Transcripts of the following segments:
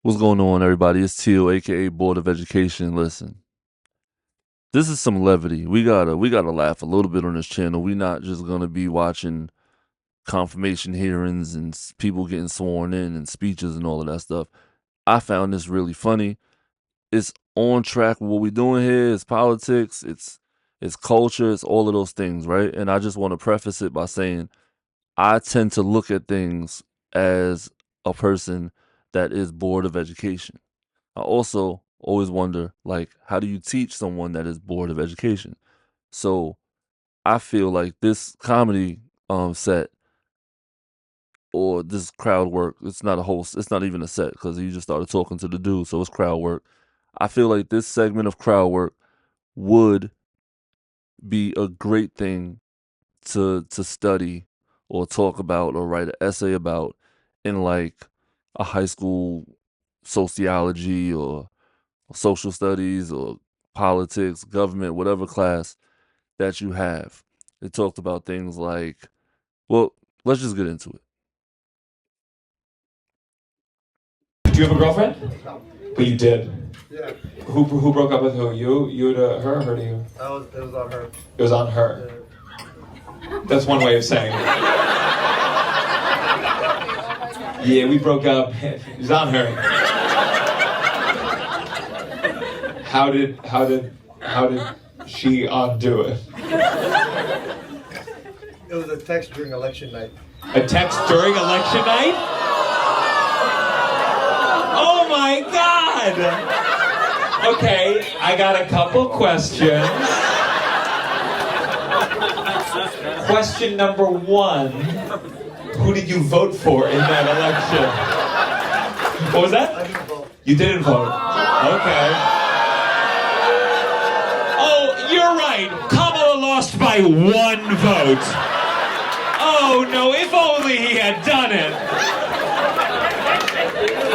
What's going on, everybody? It's Teal, aka Board of Education. Listen, this is some levity. We gotta laugh a little bit on this channel. We not just gonna be watching confirmation hearings and people getting sworn in and speeches and all of that stuff. I found this really funny. It's on track with what we're doing here. It's politics. It's culture. It's all of those things, right? And I just want to preface it by saying I tend to look at things as a person that is bored of education. I also always wonder, like, how do you teach someone that is bored of education? So I feel like this comedy set or this crowd work, it's not a host, it's not even a set because he just started talking to the dude, so it's crowd work. I feel like this segment of crowd work would be a great thing to study or talk about or write an essay about in like a high school sociology or social studies or politics, government, whatever class that you have. It talked about things like, well, let's just get into it. Do you have a girlfriend? But you did. Yeah, Who broke up with who? You to her, her to you? it was on her. It was on her. That's one way of saying it. Yeah, we broke up. It was on her. How did she undo it? It was a text during election night. A text during election night? Oh my God! Okay, I got a couple questions. Question number one, who did you vote for in that election? What was that? I didn't vote. You didn't vote. Okay. Oh, you're right. Kamala lost by one vote. Oh no, if only he had done it.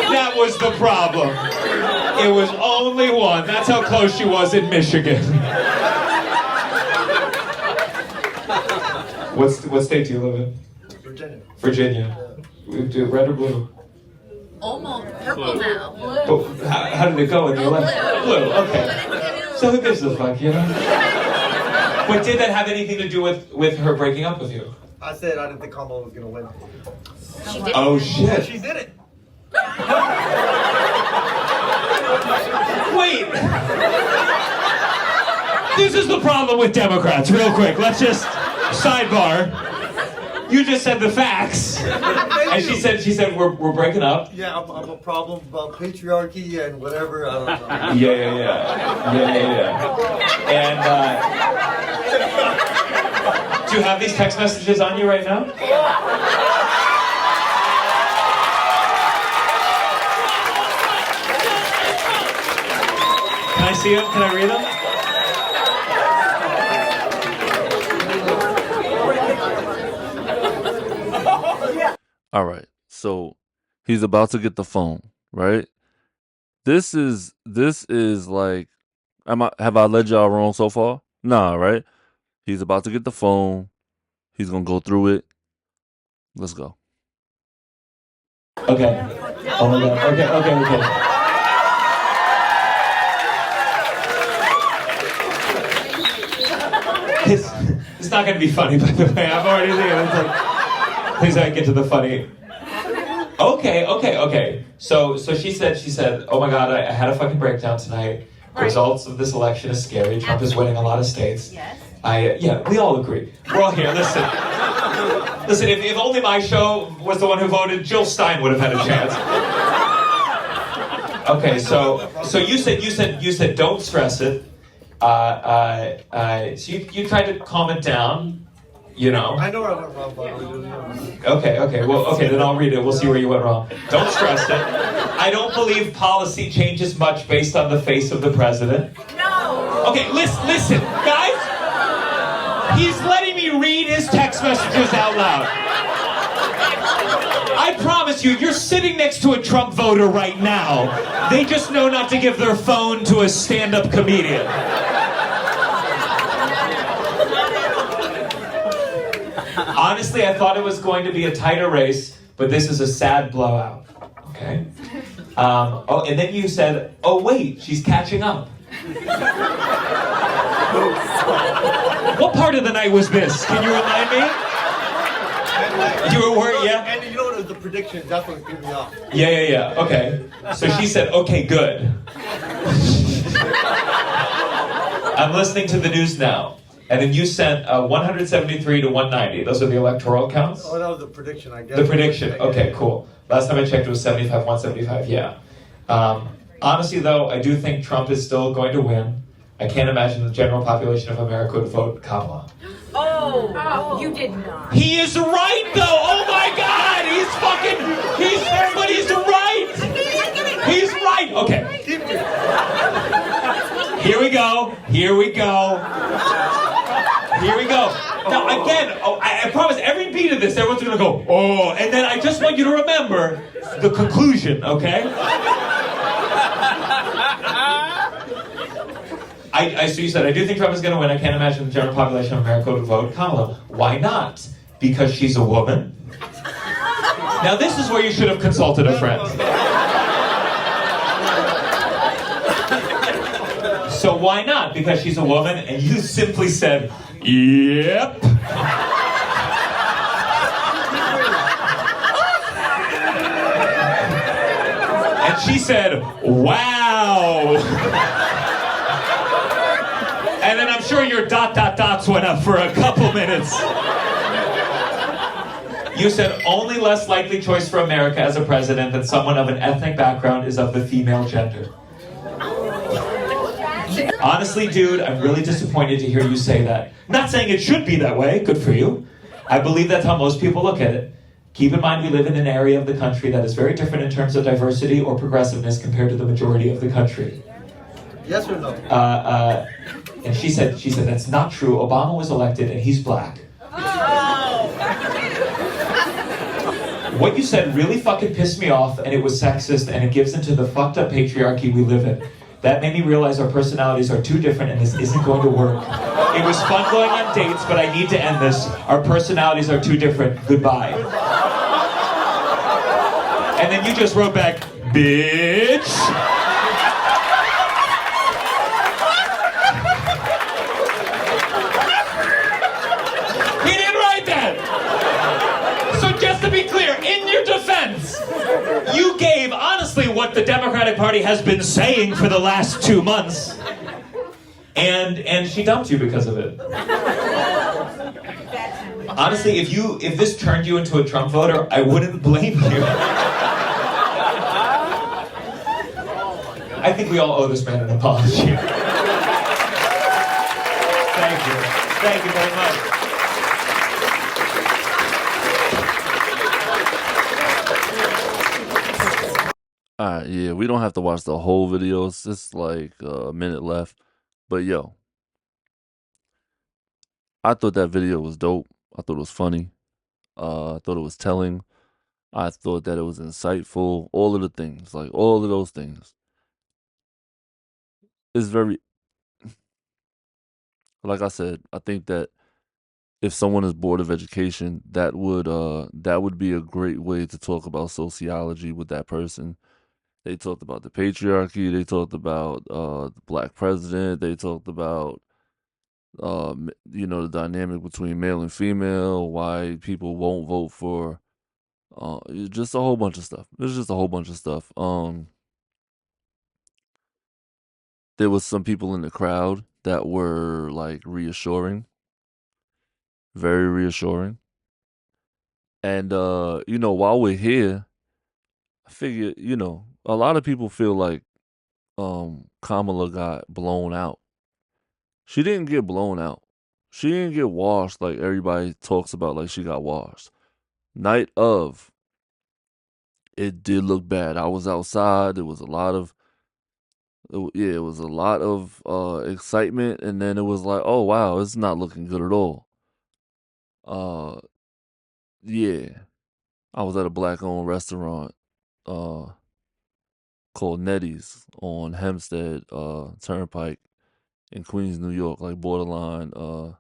That was the problem. It was only one. That's how close she was in Michigan. What state do you live in? Virginia. Virginia. Do red or blue? Almost purple now. But how did it go in the election? Blue, okay. So who gives a fuck, you know? But did that have anything to do with her breaking up with you? I said I didn't think Kamala was gonna win. She did. Oh Yeah, shit. she did it. Wait! This is the problem with Democrats, real quick. Let's just sidebar. You just said the facts. And she said we're breaking up. Yeah, I'm a problem about patriarchy and whatever. I don't know. Yeah. And do you have these text messages on you right now? Can I see them? Can I read them? All right. So he's about to get the phone, right? This is like have I led y'all wrong so far? Nah, right? He's about to get the phone. He's gonna go through it. Let's go. Okay. Oh my God. Okay. It's not gonna be funny, by the way. I'm already thinking it's like, please don't get to the funny. Okay. So she said, oh my God, I had a fucking breakdown tonight. The results of this election is scary. Trump is winning a lot of states. Yes. Yeah, we all agree. We're all here. Listen, if only my show was the one who voted, Jill Stein would have had a chance. Okay, so you said don't stress it. So you tried to calm it down, you know. I know where I went wrong, but Okay, then I'll read it. We'll see where you went wrong. Don't stress it. I don't believe policy changes much based on the face of the president. No. Okay, listen, guys. He's letting me read his text messages out loud. I promise you, you're sitting next to a Trump voter right now. They just know not to give their phone to a stand-up comedian. Honestly, I thought it was going to be a tighter race, but this is a sad blowout. Okay? Oh, and then you said, oh wait, she's catching up. What part of the night was this? Can you remind me? You were worried, yeah? And you know what? The prediction definitely threw me off. Yeah. Okay. So she said, okay, good. I'm listening to the news now. And then you sent 173 to 190. Those are the electoral counts? Oh, that was the prediction, I guess. The prediction. Okay, cool. Last time I checked, it was 75, 175. Yeah. Honestly, though, I do think Trump is still going to win. I can't imagine the general population of America would vote Kamala. Oh, you did not. He is right, though. Oh my God, he's right. He's right. Okay. Here we go. Now again, I promise every beat of this, everyone's gonna go, oh, and then I just want you to remember the conclusion, okay? So you said, I do think Trump is going to win. I can't imagine the general population of America would vote Kamala. Why not? Because she's a woman? Now this is where you should have consulted a friend. So why not? Because she's a woman, and you simply said, yep. And she said, wow. And then I'm sure your dots went up for a couple minutes. You said only less likely choice for America as a president than someone of an ethnic background is of the female gender. Honestly, dude, I'm really disappointed to hear you say that. Not saying it should be that way, good for you. I believe that's how most people look at it. Keep in mind we live in an area of the country that is very different in terms of diversity or progressiveness compared to the majority of the country. Yes or no? And she said, that's not true. Obama was elected and he's black. What you said really fucking pissed me off, and it was sexist, and it gives into the fucked up patriarchy we live in. That made me realize our personalities are too different and this isn't going to work. It was fun going on dates, but I need to end this. Our personalities are too different. Goodbye. And then you just wrote back, bitch. He didn't write that. So just to be clear, in your defense, you gave, honestly, what the Democratic Party has been saying for the last 2 months. And she dumped you because of it. Honestly, if this turned you into a Trump voter, I wouldn't blame you. I think we all owe this man an apology. Thank you. Thank you very much. Alright, yeah, we don't have to watch the whole video. It's just like a minute left. But yo, I thought that video was dope. I thought it was funny. I thought it was telling. I thought that it was insightful. All of the things, like all of those things. It's very, like I said, I think that if someone is bored of education, that would be a great way to talk about sociology with that person. They talked about the patriarchy. They talked about the black president. They talked about the dynamic between male and female. Why people won't vote for just a whole bunch of stuff. There's just a whole bunch of stuff. There was some people in the crowd that were like reassuring, very reassuring. And while we're here, I figure a lot of people feel like Kamala got blown out. She didn't get blown out. She didn't get washed like everybody talks about, like she got washed. Night of, it did look bad. I was outside. There was a lot of, excitement, and then it was like, oh wow, it's not looking good at all. Yeah, I was at a black-owned restaurant, called Nettie's on Hempstead Turnpike in Queens, New York, like borderline. What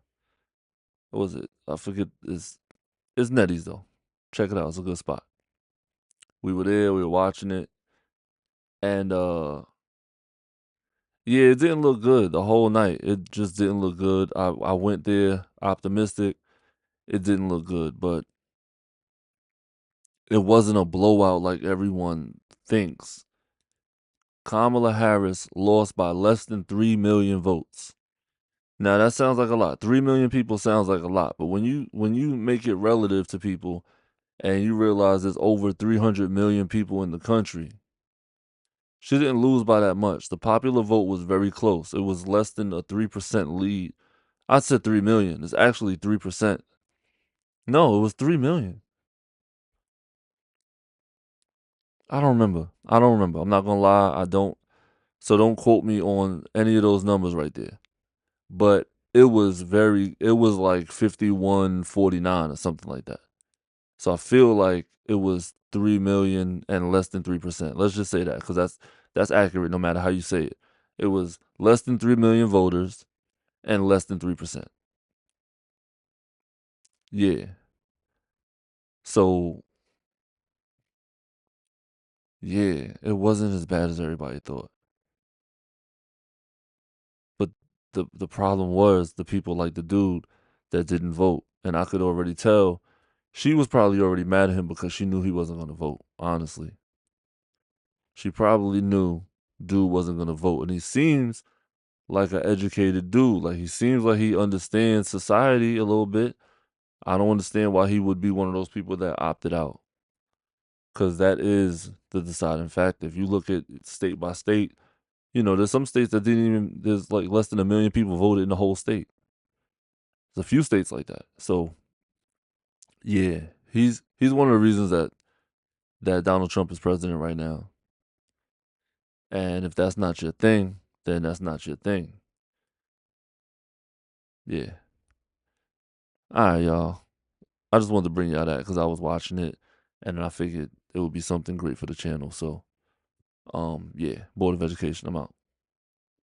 was it? I forget. It's Nettie's though. Check it out. It's a good spot. We were there. We were watching it. And yeah, it didn't look good the whole night. It just didn't look good. I went there optimistic. It didn't look good, but it wasn't a blowout like everyone thinks. Kamala Harris lost by less than 3 million votes. Now that sounds like a lot. 3 million people sounds like a lot, but when you make it relative to people and you realize there's over 300 million people in the country, she didn't lose by that much. The popular vote was very close. It was less than a 3% lead. I said 3 million. It's actually 3%. No, it was 3 million. I don't remember. I'm not gonna lie. I don't. So don't quote me on any of those numbers right there. But it was like 51-49 or something like that. So I feel like it was 3 million and less than 3%. Let's just say that, because that's accurate no matter how you say it. It was less than 3 million voters and less than 3%. Yeah. So yeah, it wasn't as bad as everybody thought. But the problem was the people like the dude that didn't vote. And I could already tell she was probably already mad at him because she knew he wasn't going to vote, honestly. She probably knew dude wasn't going to vote. And he seems like an educated dude. Like, he seems like he understands society a little bit. I don't understand why he would be one of those people that opted out, because that is the deciding factor. If you look at state by state, there's some states that there's like less than 1 million people voted in the whole state. There's a few states like that. So yeah, he's one of the reasons that Donald Trump is president right now. And if that's not your thing, then that's not your thing. Yeah. All right, y'all. I just wanted to bring y'all that because I was watching it and I figured it would be something great for the channel. So, yeah, Board of Education, I'm out.